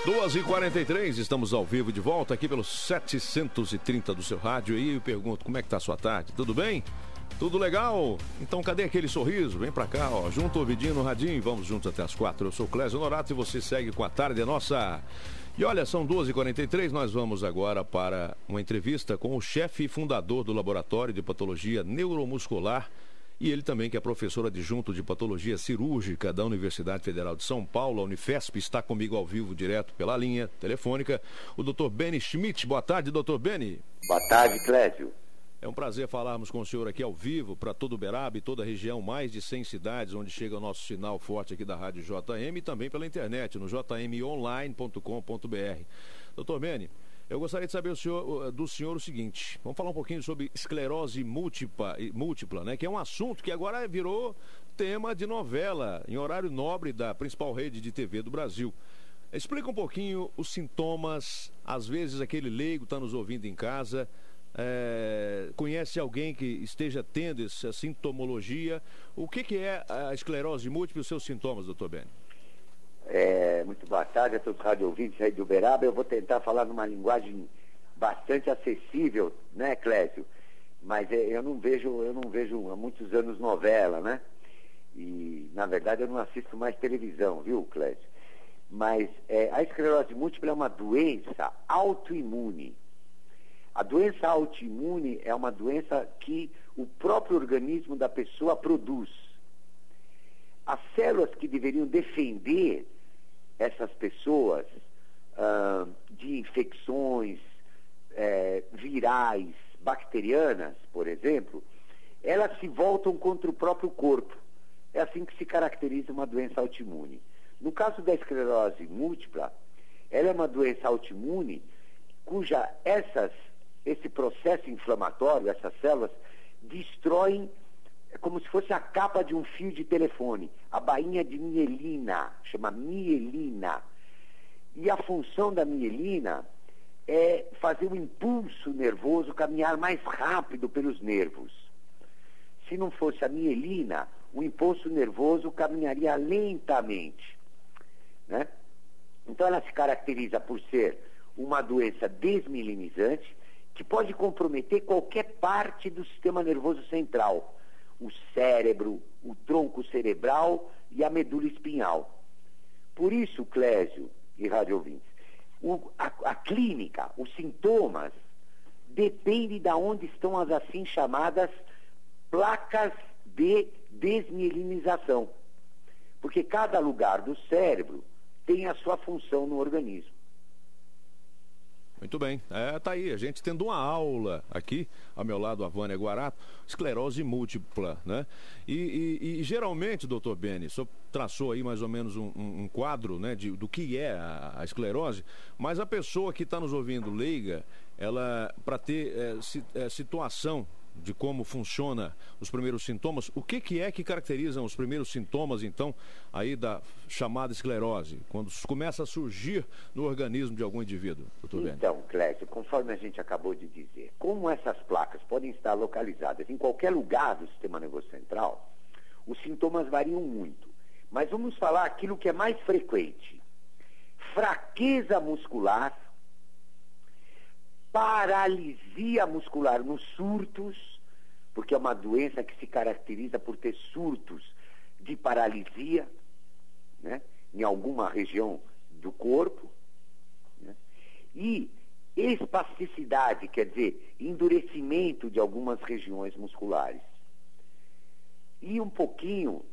2h43, estamos ao vivo de volta aqui pelo 730 do seu rádio. E eu pergunto, como é que tá a sua tarde? Tudo bem? Tudo legal? Então cadê aquele sorriso? Vem pra cá, ó, junto o ouvidinho no radinho, vamos juntos até as 4. Eu sou o Clésio Honorato e você segue com a tarde nossa. E olha, são 2h43, nós vamos agora para uma entrevista com o chefe e fundador do Laboratório de Patologia Neuromuscular, e ele também, que é professor adjunto de Patologia Cirúrgica da Universidade Federal de São Paulo, a Unifesp, está comigo ao vivo, direto pela linha telefônica, o Dr. Benny Schmidt. Boa tarde, Dr. Benny. Boa tarde, Clésio. É um prazer falarmos com o senhor aqui ao vivo para todo Uberaba e toda a região, mais de 100 cidades, onde chega o nosso sinal forte aqui da Rádio JM e também pela internet, no jmonline.com.br. Dr. Benny, eu gostaria de saber do senhor o seguinte: vamos falar um pouquinho sobre esclerose múltipla, né? Que é um assunto que agora virou tema de novela em horário nobre da principal rede de TV do Brasil. Explica um pouquinho os sintomas. Às vezes aquele leigo está nos ouvindo em casa, conhece alguém que esteja tendo essa sintomologia. O que é a esclerose múltipla e os seus sintomas, doutor Benny? Muito boa tarde a todos os rádio ouvintes aí de Uberaba. Eu vou tentar falar numa linguagem bastante acessível, né, Clésio? Mas eu não vejo há muitos anos novela, né? E, na verdade, eu não assisto mais televisão, viu, Clésio? Mas a esclerose múltipla é uma doença autoimune. A doença autoimune é uma doença que o próprio organismo da pessoa produz. As células que deveriam defender essas pessoas de infecções virais, bacterianas, por exemplo, elas se voltam contra o próprio corpo. É assim que se caracteriza uma doença autoimune. No caso da esclerose múltipla, ela é uma doença autoimune cuja esse processo inflamatório, essas células, destroem, como se fosse a capa de um fio de telefone, a bainha de mielina, chama mielina. E a função da mielina é fazer o impulso nervoso caminhar mais rápido pelos nervos. Se não fosse a mielina, o impulso nervoso caminharia lentamente, né? Então ela se caracteriza por ser uma doença desmielinizante que pode comprometer qualquer parte do sistema nervoso central, o cérebro, o tronco cerebral e a medula espinhal. Por isso, Clésio e rádio ouvintes, a clínica, os sintomas, depende de onde estão as assim chamadas placas de desmielinização. Porque cada lugar do cérebro tem a sua função no organismo. Muito bem, tá aí, a gente tendo uma aula aqui, ao meu lado a Vânia Guarato, esclerose múltipla, né? E geralmente, doutor Benny, o senhor traçou aí mais ou menos um quadro, né, do que é a esclerose, mas a pessoa que está nos ouvindo leiga, ela, para ter situação de como funciona os primeiros sintomas, o que é que caracterizam os primeiros sintomas, então, aí da chamada esclerose, quando começa a surgir no organismo de algum indivíduo, doutor Benny? Então, Clésio, conforme a gente acabou de dizer, como essas placas podem estar localizadas em qualquer lugar do sistema nervoso central, os sintomas variam muito. Mas vamos falar aquilo que é mais frequente: fraqueza muscular, paralisia muscular nos surtos, porque é uma doença que se caracteriza por ter surtos de paralisia, né, em alguma região do corpo, né, e espasticidade, quer dizer, endurecimento de algumas regiões musculares. E um pouquinho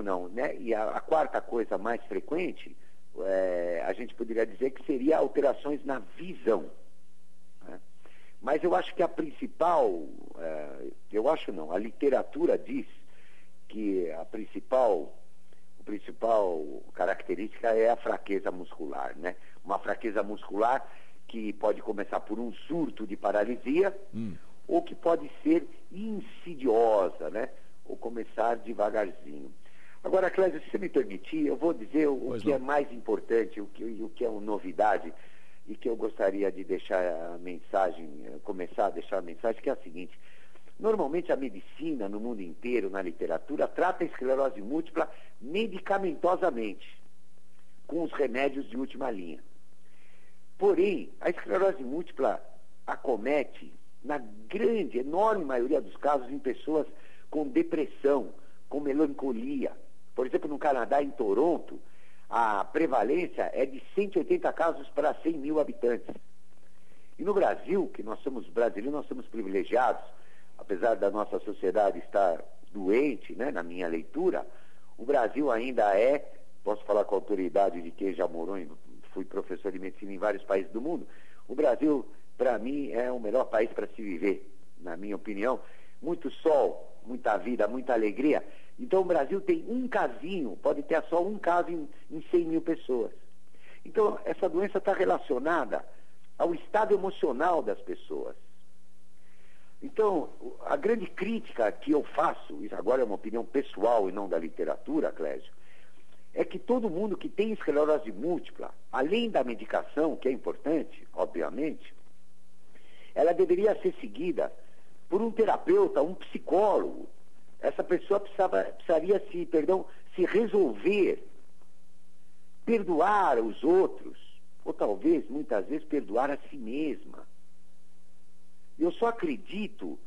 não, né? E a quarta coisa mais frequente, a gente poderia dizer que seria alterações na visão. Mas eu acho que a principal, a literatura diz que a principal característica é a fraqueza muscular, né? Uma fraqueza muscular que pode começar por um surto de paralisia, ou que pode ser insidiosa, né? Ou começar devagarzinho. Agora, Clésio, se você me permitir, eu vou dizer o que é mais importante, o que é uma novidade, e que eu gostaria de começar a deixar a mensagem, que é a seguinte: normalmente a medicina, no mundo inteiro, na literatura, trata a esclerose múltipla medicamentosamente, com os remédios de última linha. Porém, a esclerose múltipla acomete, na grande, enorme maioria dos casos, em pessoas com depressão, com melancolia. Por exemplo, no Canadá, em Toronto, a prevalência é de 180 casos para 100 mil habitantes. E no Brasil, que nós somos brasileiros, nós somos privilegiados, apesar da nossa sociedade estar doente, né, na minha leitura, o Brasil ainda é, posso falar com a autoridade de quem já morou, fui professor de medicina em vários países do mundo, o Brasil, para mim, é o melhor país para se viver, na minha opinião. Muito sol, muita vida, muita alegria. Então o Brasil tem um casinho, pode ter só um caso em 100 mil pessoas. Então essa doença está relacionada ao estado emocional das pessoas. Então, a grande crítica que eu faço, isso agora é uma opinião pessoal e não da literatura, Clésio, é que todo mundo que tem esclerose múltipla, além da medicação, que é importante, obviamente, ela deveria ser seguida por um terapeuta, um psicólogo. Essa pessoa precisaria se resolver, perdoar os outros, ou talvez, muitas vezes, perdoar a si mesma. Eu só acredito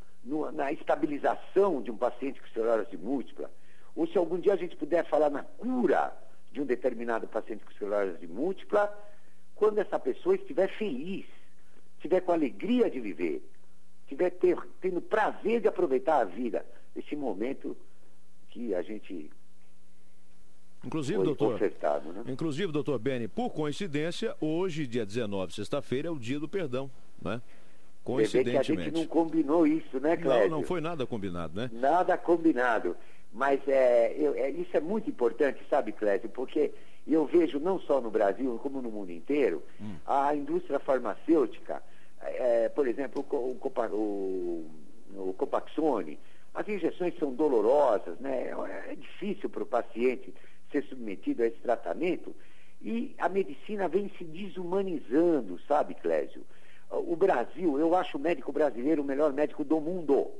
na estabilização de um paciente com esclerose múltipla, ou se algum dia a gente puder falar na cura de um determinado paciente com esclerose múltipla, quando essa pessoa estiver feliz, estiver com alegria de viver, estiver tendo prazer de aproveitar a vida, esse momento que a gente Inclusive, doutor Beni, por coincidência, hoje, dia 19, sexta-feira, é o dia do perdão, né? Coincidentemente. Você vê que a gente não combinou isso, né, Cléber? Não foi nada combinado, né? Nada combinado. Mas isso é muito importante, sabe, Cléber? Porque eu vejo, não só no Brasil, como no mundo inteiro, a indústria farmacêutica, por exemplo, o Copaxone, as injeções são dolorosas, né? É difícil para o paciente ser submetido a esse tratamento, e a medicina vem se desumanizando, sabe, Clésio? O Brasil, eu acho o médico brasileiro o melhor médico do mundo.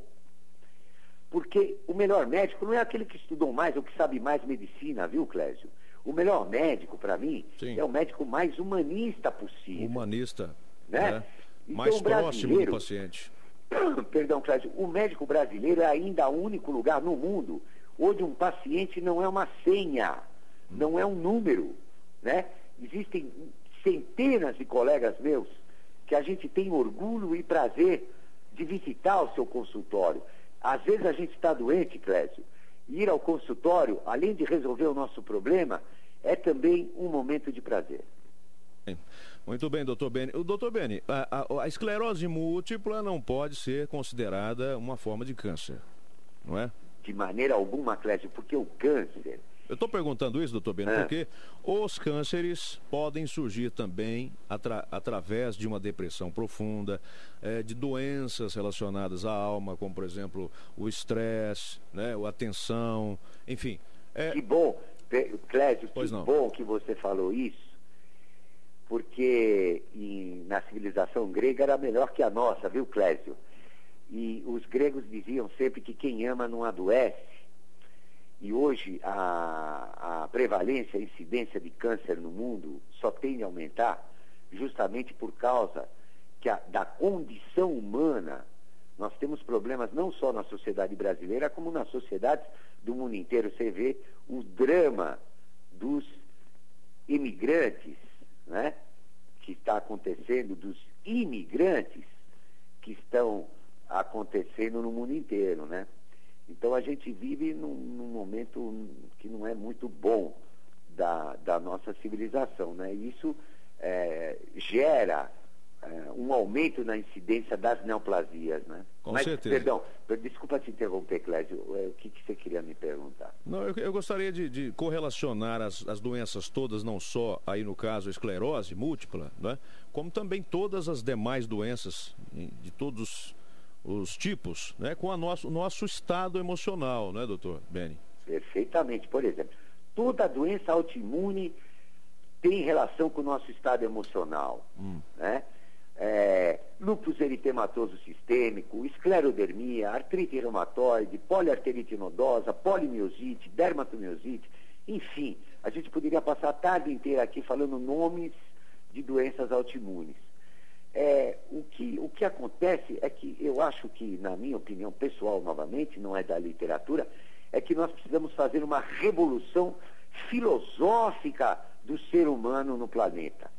Porque o melhor médico não é aquele que estudou mais ou que sabe mais medicina, viu, Clésio? O melhor médico, para mim, é o médico mais humanista possível. Humanista, né? Então, mais próximo do paciente. Perdão, Clésio, o médico brasileiro é ainda o único lugar no mundo onde um paciente não é uma senha, não é um número, né? Existem centenas de colegas meus que a gente tem orgulho e prazer de visitar o seu consultório. Às vezes a gente está doente, Clésio, e ir ao consultório, além de resolver o nosso problema, é também um momento de prazer. Muito bem, doutor Beni. Doutor Beni, a esclerose múltipla não pode ser considerada uma forma de câncer, não é? De maneira alguma, Clésio, porque o câncer... Eu estou perguntando isso, doutor Beni, porque os cânceres podem surgir também através de uma depressão profunda, de doenças relacionadas à alma, como, por exemplo, o estresse, né, a tensão, enfim. Que bom, Clésio, bom que você falou isso, porque na civilização grega era melhor que a nossa, viu, Clésio? E os gregos diziam sempre que quem ama não adoece. E hoje a prevalência, a incidência de câncer no mundo só tende a aumentar justamente por causa da condição humana. Nós temos problemas não só na sociedade brasileira, como nas sociedades do mundo inteiro. Você vê o drama dos imigrantes, né, que está acontecendo, dos imigrantes que estão acontecendo no mundo inteiro, né? Então a gente vive num momento que não é muito bom da nossa civilização, né? E isso gera um aumento na incidência das neoplasias, né? Com certeza. Perdão, desculpa te interromper, Clésio, o que você queria me perguntar? Não, eu gostaria de correlacionar as doenças todas, não só aí no caso a esclerose múltipla, né? Como também todas as demais doenças de todos os tipos, né, com o nosso estado emocional, né, doutor Beni? Perfeitamente. Por exemplo, toda doença autoimune tem relação com o nosso estado emocional, né? Lúpus eritematoso sistêmico, esclerodermia, artrite reumatoide, poliarterite nodosa, polimiosite, dermatomiosite, enfim, a gente poderia passar a tarde inteira aqui falando nomes de doenças autoimunes. O que acontece é que eu acho que, na minha opinião pessoal, novamente, não é da literatura, é que nós precisamos fazer uma revolução filosófica do ser humano no planeta.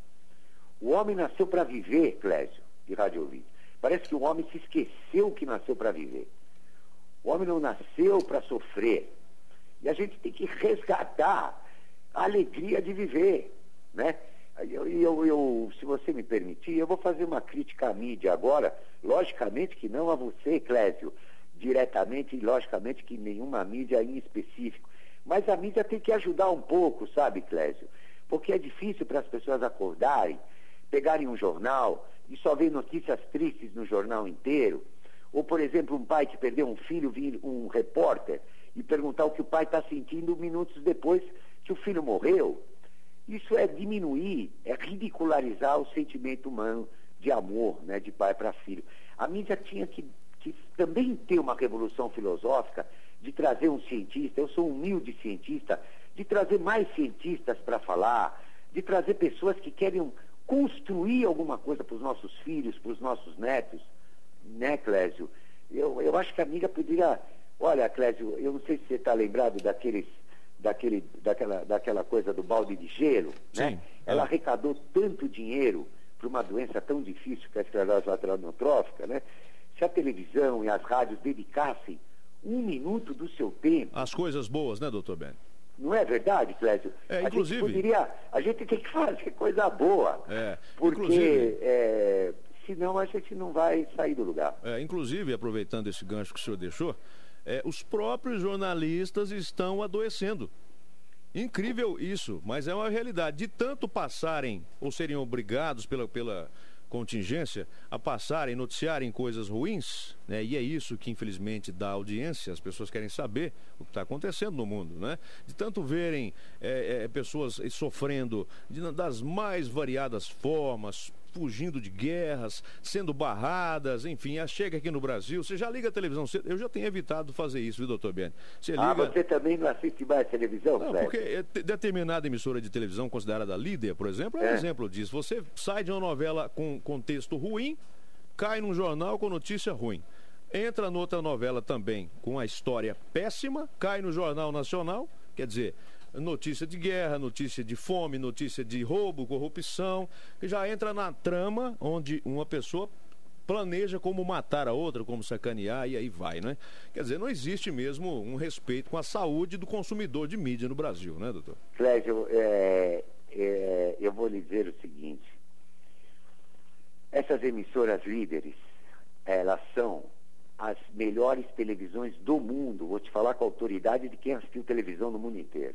O homem nasceu para viver, Clésio, de Rádio Ouvido. Parece que o homem se esqueceu que nasceu para viver. O homem não nasceu para sofrer. E a gente tem que resgatar a alegria de viver, né? Se você me permitir, eu vou fazer uma crítica à mídia agora, logicamente que não a você, Clésio, diretamente, e logicamente que nenhuma mídia em específico. Mas a mídia tem que ajudar um pouco, sabe, Clésio? Porque é difícil para as pessoas acordarem, pegarem um jornal e só ver notícias tristes no jornal inteiro. Ou, por exemplo, um pai que perdeu um filho, vir um repórter e perguntar o que o pai está sentindo minutos depois que o filho morreu. Isso é diminuir, é ridicularizar o sentimento humano de amor, né, de pai para filho. A mídia tinha que também ter uma revolução filosófica de trazer um cientista, eu sou um humilde cientista, de trazer mais cientistas para falar, de trazer pessoas que querem construir alguma coisa para os nossos filhos, para os nossos netos, né, Clésio? Eu acho que a mídia poderia... Olha, Clésio, eu não sei se você está lembrado daquela coisa do balde de gelo, né? Sim. Ela arrecadou tanto dinheiro para uma doença tão difícil que é a esclerose lateral amiotrófica, né? Se a televisão e as rádios dedicassem 1 minuto do seu tempo... As coisas boas, né, doutor Ben? Não é verdade, Clésio? Inclusive... A gente tem que fazer coisa boa, porque senão a gente não vai sair do lugar. Inclusive, aproveitando esse gancho que o senhor deixou, os próprios jornalistas estão adoecendo. Incrível isso, mas é uma realidade. De tanto passarem, ou serem obrigados pela contingência a passarem, noticiarem coisas ruins, né? E é isso que infelizmente dá audiência, as pessoas querem saber o que está acontecendo no mundo, né? De tanto verem pessoas sofrendo das mais variadas formas, fugindo de guerras, sendo barradas, enfim, chega aqui no Brasil, você já liga a televisão cedo, eu já tenho evitado fazer isso, viu, doutor Beni? Você também não assiste mais televisão, Não, porque determinada emissora de televisão considerada líder, por exemplo, é um exemplo disso. Você sai de uma novela com contexto ruim, cai num jornal com notícia ruim. Entra noutra novela também com a história péssima, cai no Jornal Nacional, quer dizer... Notícia de guerra, notícia de fome, notícia de roubo, corrupção, que já entra na trama onde uma pessoa planeja como matar a outra, como sacanear, e aí vai, né? Quer dizer, não existe mesmo um respeito com a saúde do consumidor de mídia no Brasil, né, doutor? Clésio, eu vou lhe dizer o seguinte, essas emissoras líderes, elas são as melhores televisões do mundo, vou te falar com a autoridade de quem assistiu televisão no mundo inteiro.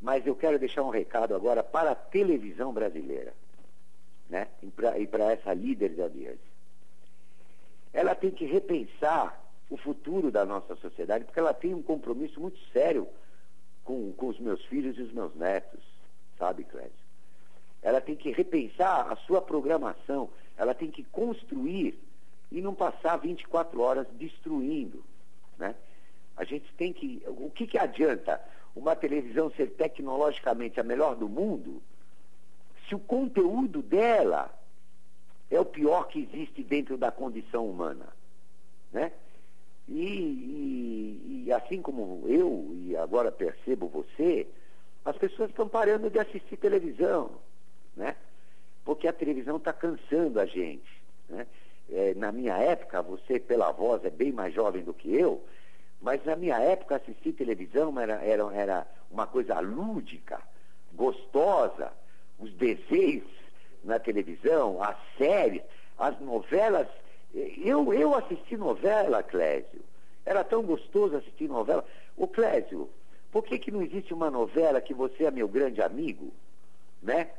Mas eu quero deixar um recado agora para a televisão brasileira, né? E para essa líder de audiência. Ela tem que repensar o futuro da nossa sociedade, porque ela tem um compromisso muito sério com os meus filhos e os meus netos, sabe, Clésio? Ela tem que repensar a sua programação, ela tem que construir e não passar 24 horas destruindo, né? A gente tem que... O que adianta uma televisão ser tecnologicamente a melhor do mundo se o conteúdo dela é o pior que existe dentro da condição humana, né? E assim como eu, e agora percebo você, as pessoas estão parando de assistir televisão, né? Porque a televisão está cansando a gente, né? Na minha época, você pela voz é bem mais jovem do que eu, mas na minha época assistir televisão era uma coisa lúdica, gostosa, os desenhos na televisão, as séries, as novelas. Eu assisti novela, Clésio. Era tão gostoso assistir novela. Ô Clésio, por que não existe uma novela que você é meu grande amigo, né?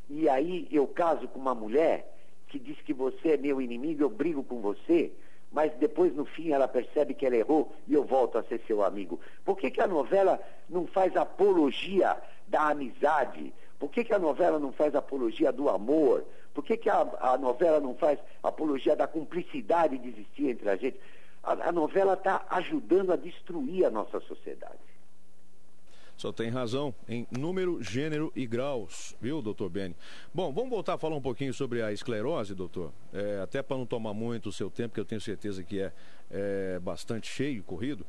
E aí eu caso com uma mulher que diz que você é meu inimigo, eu brigo com você, mas depois no fim ela percebe que ela errou e eu volto a ser seu amigo. Por que a novela não faz apologia da amizade? Por que a novela não faz apologia do amor? Por que a novela não faz apologia da cumplicidade de existir entre a gente? A novela está ajudando a destruir a nossa sociedade. Só tem razão em número, gênero e graus, viu, doutor Beni? Bom, vamos voltar a falar um pouquinho sobre a esclerose, doutor. Até para não tomar muito o seu tempo, que eu tenho certeza que é bastante cheio, corrido.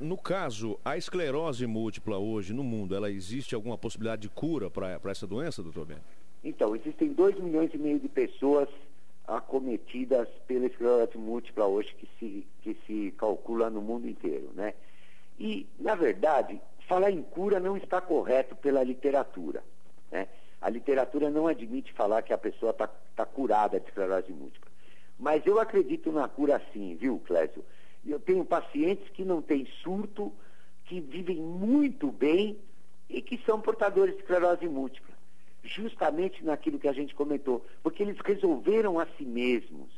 No caso, a esclerose múltipla hoje no mundo, ela existe alguma possibilidade de cura para essa doença, doutor Beni? Então, existem 2,5 milhões de pessoas acometidas pela esclerose múltipla hoje que se calcula no mundo inteiro, né? E, na verdade, falar em cura não está correto pela literatura, né? A literatura não admite falar que a pessoa está curada de esclerose múltipla. Mas eu acredito na cura sim, viu, Clésio? Eu tenho pacientes que não têm surto, que vivem muito bem e que são portadores de esclerose múltipla. Justamente naquilo que a gente comentou, porque eles resolveram a si mesmos.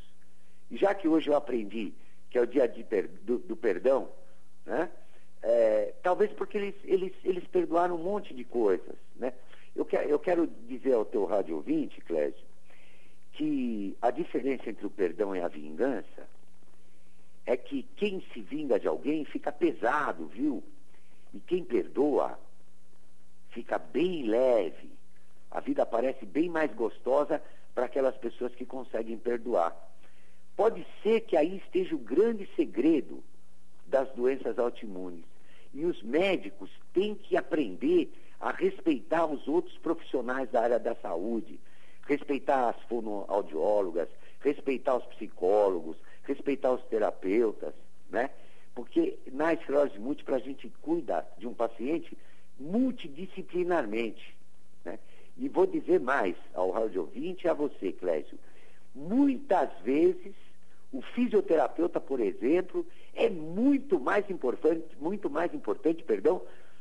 E já que hoje eu aprendi que é o dia do perdão, né? Talvez porque eles perdoaram um monte de coisas, né? Eu quero dizer ao teu rádio ouvinte, Clésio, que a diferença entre o perdão e a vingança é que quem se vinga de alguém fica pesado, viu? E quem perdoa fica bem leve. A vida parece bem mais gostosa para aquelas pessoas que conseguem perdoar. Pode ser que aí esteja o grande segredo das doenças autoimunes. E os médicos têm que aprender a respeitar os outros profissionais da área da saúde, respeitar as fonoaudiólogas, respeitar os psicólogos, respeitar os terapeutas, né? Porque na esclerose múltipla a gente cuida de um paciente multidisciplinarmente, né? E vou dizer mais ao rádio ouvinte e a você, Clésio. Muitas vezes, o fisioterapeuta, por exemplo, é muito mais importante,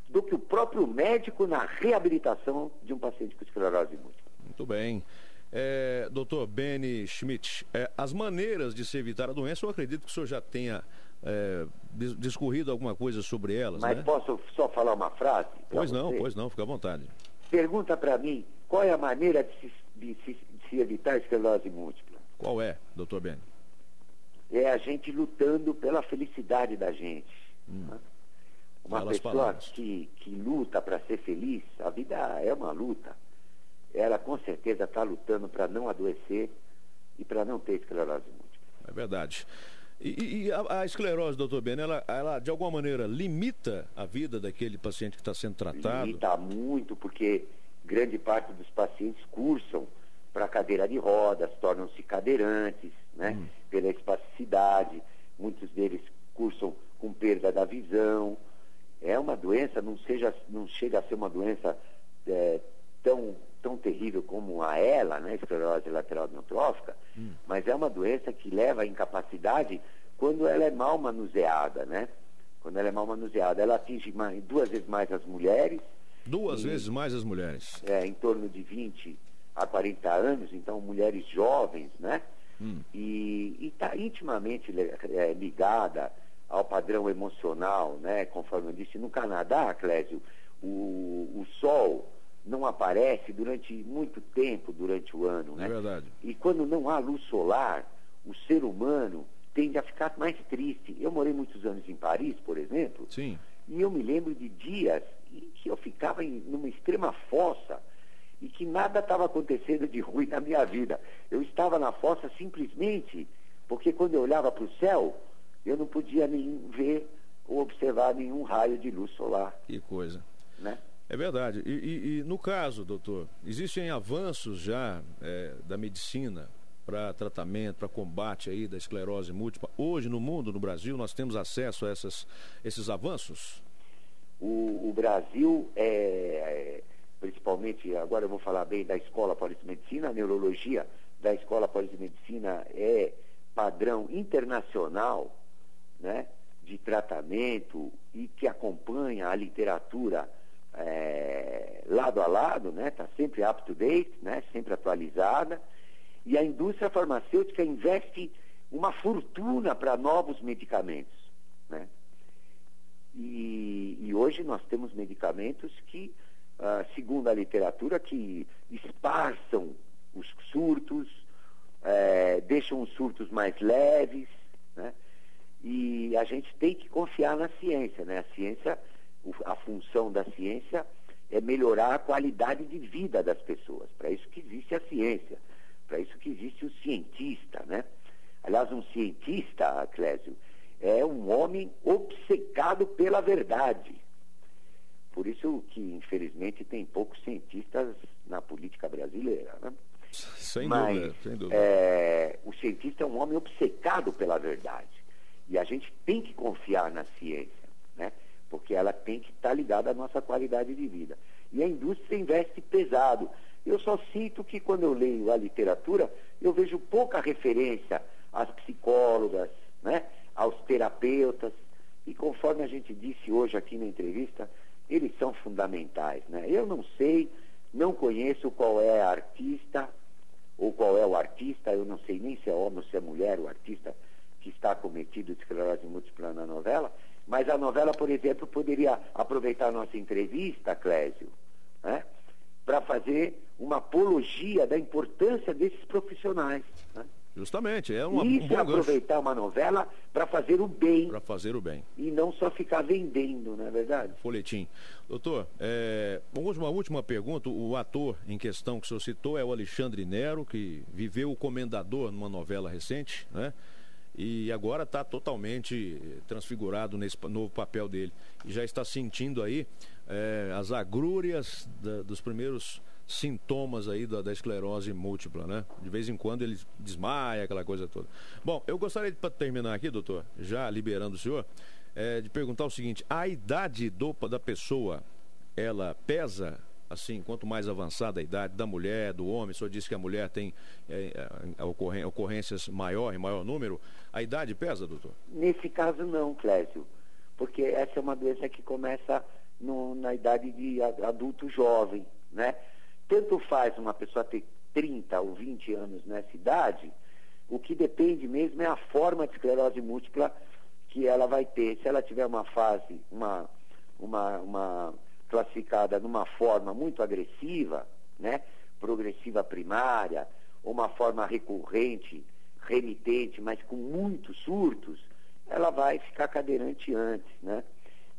do que o próprio médico na reabilitação de um paciente com esclerose múltipla. Muito bem. Doutor Beni Schmidt, as maneiras de se evitar a doença, eu acredito que o senhor já tenha discorrido alguma coisa sobre elas, Mas né? posso só falar uma frase? Pois não, fica à vontade. Pergunta para mim, qual é a maneira de se evitar a esclerose múltipla? Qual é, doutor Beni? É a gente lutando pela felicidade da gente. Né? Uma pessoa que luta para ser feliz, a vida é uma luta. Ela com certeza está lutando para não adoecer e para não ter esclerose múltipla. É verdade. E a esclerose, doutor Beni, ela de alguma maneira limita a vida daquele paciente que está sendo tratado? Limita muito, porque grande parte dos pacientes cursam para cadeira de rodas, tornam-se cadeirantes, né? Pela espasticidade, muitos deles cursam com perda da visão. É uma doença, não chega a ser uma doença tão terrível como a ELA, né, esclerose lateral amiotrófica, mas é uma doença que leva à incapacidade quando ela é mal manuseada, né? Quando ela é mal manuseada, ela atinge 2 vezes mais as mulheres. 2 vezes mais as mulheres? Em torno de 20 a 40 anos, então mulheres jovens, né? E está intimamente ligada ao padrão emocional, né? Conforme eu disse, no Canadá, Clésio, o sol não aparece durante muito tempo durante o ano, né? É verdade. E quando não há luz solar, o ser humano tende a ficar mais triste. Eu morei muitos anos em Paris, por exemplo. Sim. E eu me lembro de dias em que eu ficava numa extrema fossa e que nada estava acontecendo de ruim na minha vida. Eu estava na fossa simplesmente porque quando eu olhava para o céu, eu não podia nem ver ou observar nenhum raio de luz solar. Que coisa. Né? É verdade. E no caso, doutor, existem avanços já da medicina para tratamento, para combate aí da esclerose múltipla. Hoje no mundo, no Brasil, nós temos acesso a esses avanços? O Brasil, principalmente, agora eu vou falar bem da Escola Paulista de Medicina, a neurologia da Escola Paulista de Medicina é padrão internacional, né, de tratamento e que acompanha a literatura lado a lado, né, está sempre up to date, né, sempre atualizada, e a indústria farmacêutica investe uma fortuna para novos medicamentos, né? E hoje nós temos medicamentos que, segundo a literatura, que esparçam os surtos, deixam os surtos mais leves, né? E a gente tem que confiar na ciência, né? A ciência a função da ciência é melhorar a qualidade de vida das pessoas. Para isso que existe a ciência, para isso que existe o cientista, né? Aliás, um cientista, Clésio, é um homem obcecado pela verdade. Por isso que, infelizmente, tem poucos cientistas na política brasileira, né? Sem dúvida, sem dúvida. O cientista é um homem obcecado pela verdade. E a gente tem que confiar na ciência, né? Porque ela tem que estar ligada à nossa qualidade de vida. E a indústria investe pesado. Eu só sinto que quando eu leio a literatura, eu vejo pouca referência às psicólogas, né? Aos terapeutas. E conforme a gente disse hoje aqui na entrevista, eles são fundamentais, né? Eu não sei, não conheço qual é a artista ou qual é o artista, eu não sei nem se é homem ou se é mulher o artista que está cometido de esclerose múltipla na novela, mas a novela, por exemplo, poderia aproveitar a nossa entrevista, Clésio, né, para fazer uma apologia da importância desses profissionais, né? Justamente, é um bom aproveitar gancho. Uma novela para fazer o bem. Para fazer o bem. E não só ficar vendendo, não é verdade? Folhetim. Doutor, uma última pergunta. O ator em questão que o senhor citou é o Alexandre Nero, que viveu o Comendador numa novela recente, né? E agora está totalmente transfigurado nesse novo papel dele. E já está sentindo aí as agrúrias dos primeiros sintomas aí da esclerose múltipla, né? De vez em quando ele desmaia, aquela coisa toda. Bom, eu gostaria de, para terminar aqui, doutor, já liberando o senhor, de perguntar o seguinte: a idade da pessoa, ela pesa, assim, quanto mais avançada a idade da mulher, do homem? O senhor disse que a mulher tem ocorrências em maior número. A idade pesa, doutor? Nesse caso não, Clésio, porque essa é uma doença que começa na idade de adulto jovem, né? Tanto faz uma pessoa ter 30 ou 20 anos nessa idade, o que depende mesmo é a forma de esclerose múltipla que ela vai ter. Se ela tiver uma fase, uma classificada numa forma muito agressiva, né, progressiva primária, ou uma forma recorrente, remitente, mas com muitos surtos, ela vai ficar cadeirante antes, né?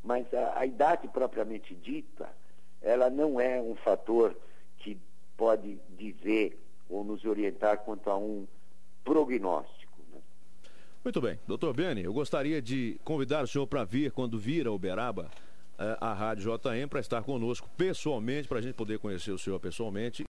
Mas a idade propriamente dita, ela não é um fator que pode dizer ou nos orientar quanto a um prognóstico, né? Muito bem. Doutor Biani, eu gostaria de convidar o senhor para vir, quando vir a Uberaba, à Rádio JM, para estar conosco pessoalmente, para a gente poder conhecer o senhor pessoalmente.